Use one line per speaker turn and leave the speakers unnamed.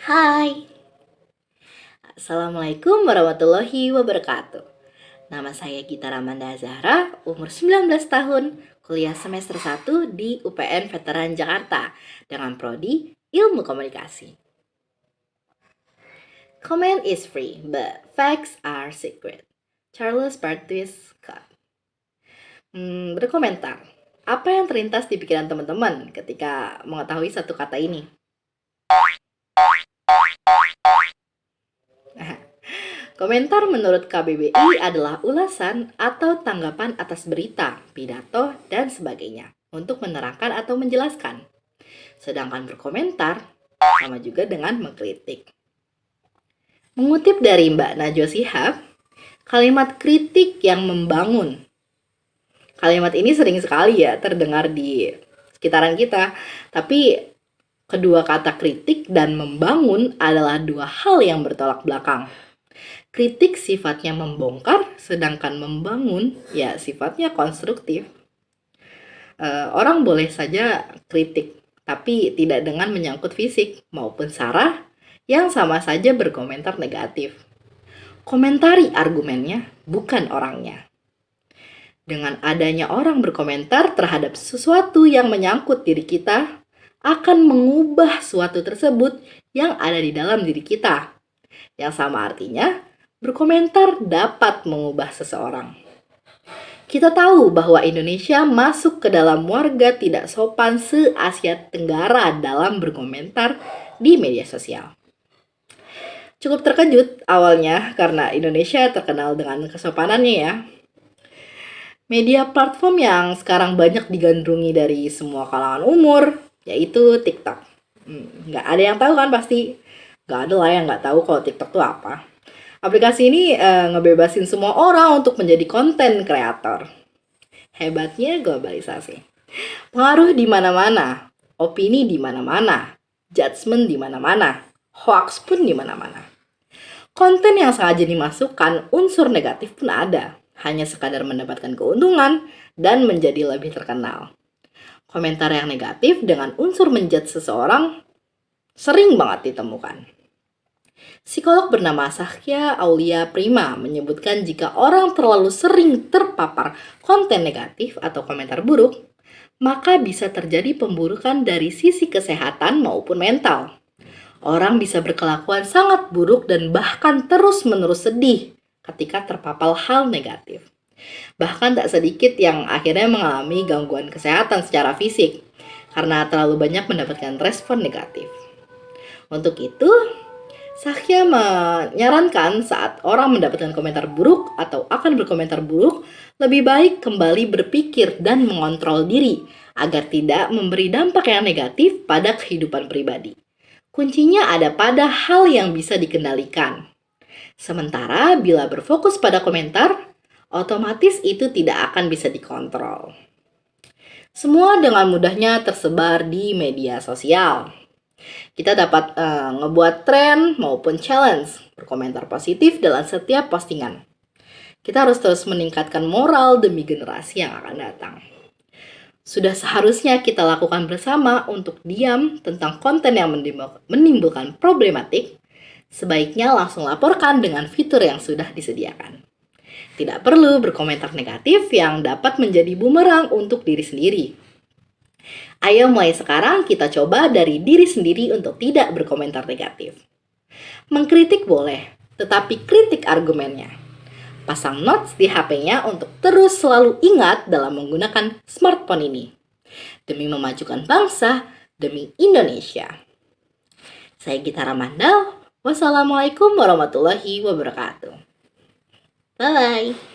Hai, Assalamualaikum warahmatullahi wabarakatuh. Nama saya Gita Ramanda Zahra, umur 19 tahun, kuliah semester 1 di UPN Veteran Jakarta dengan prodi Ilmu Komunikasi. Comment is free, but facts are secret. Charles Barthes Scott. Berkomentar. Apa yang terlintas di pikiran teman-teman ketika mengetahui satu kata ini? Komentar menurut KBBI adalah ulasan atau tanggapan atas berita, pidato, dan sebagainya untuk menerangkan atau menjelaskan. Sedangkan berkomentar sama juga dengan mengkritik. Mengutip dari Mbak Najwa Shihab, kalimat kritik yang membangun. Kalimat ini sering sekali ya terdengar di sekitaran kita, tapi kedua kata kritik dan membangun adalah dua hal yang bertolak belakang. Kritik sifatnya membongkar, sedangkan membangun ya sifatnya konstruktif. Orang boleh saja kritik, tapi tidak dengan menyangkut fisik maupun sara yang sama saja berkomentar negatif. Komentari argumennya, bukan orangnya. Dengan adanya orang berkomentar terhadap sesuatu yang menyangkut diri kita, akan mengubah suatu tersebut yang ada di dalam diri kita. Yang sama artinya, berkomentar dapat mengubah seseorang. Kita tahu bahwa Indonesia masuk ke dalam warga tidak sopan se-Asia Tenggara dalam berkomentar di media sosial. Cukup terkejut awalnya karena Indonesia terkenal dengan kesopanannya ya. Media platform yang sekarang banyak digandrungi dari semua kalangan umur, yaitu TikTok. Nggak ada yang tahu kan pasti. Nggak ada lah yang nggak tahu kalau TikTok itu apa. Aplikasi ini ngebebasin semua orang untuk menjadi konten kreator. Hebatnya globalisasi. Pengaruh di mana-mana, opini di mana-mana, judgement di mana-mana, hoax pun di mana-mana. Konten yang sengaja dimasukkan unsur negatif pun ada, hanya sekadar mendapatkan keuntungan dan menjadi lebih terkenal. Komentar yang negatif dengan unsur menjudge seseorang sering banget ditemukan. Psikolog bernama Saskia Aulia Prima menyebutkan jika orang terlalu sering terpapar konten negatif atau komentar buruk, maka bisa terjadi pemburukan dari sisi kesehatan maupun mental. Orang bisa berkelakuan sangat buruk dan bahkan terus-menerus sedih ketika terpapar hal negatif. Bahkan tak sedikit yang akhirnya mengalami gangguan kesehatan secara fisik karena terlalu banyak mendapatkan respon negatif. Untuk itu, Saskia menyarankan saat orang mendapatkan komentar buruk atau akan berkomentar buruk, lebih baik kembali berpikir dan mengontrol diri agar tidak memberi dampak yang negatif pada kehidupan pribadi. Kuncinya ada pada hal yang bisa dikendalikan. Sementara bila berfokus pada komentar, otomatis itu tidak akan bisa dikontrol. Semua dengan mudahnya tersebar di media sosial. Kita dapat ngebuat tren maupun challenge, berkomentar positif dalam setiap postingan. Kita harus terus meningkatkan moral demi generasi yang akan datang. Sudah seharusnya kita lakukan bersama untuk diam tentang konten yang menimbulkan problematik. Sebaiknya langsung laporkan dengan fitur yang sudah disediakan. Tidak perlu berkomentar negatif yang dapat menjadi bumerang untuk diri sendiri. Ayo mulai sekarang kita coba dari diri sendiri untuk tidak berkomentar negatif. Mengkritik boleh, tetapi kritik argumennya. Pasang notes di HP-nya untuk terus selalu ingat dalam menggunakan smartphone ini. Demi memajukan bangsa, demi Indonesia. Saya Gita Ramanda. Wassalamualaikum warahmatullahi wabarakatuh. Bye-bye.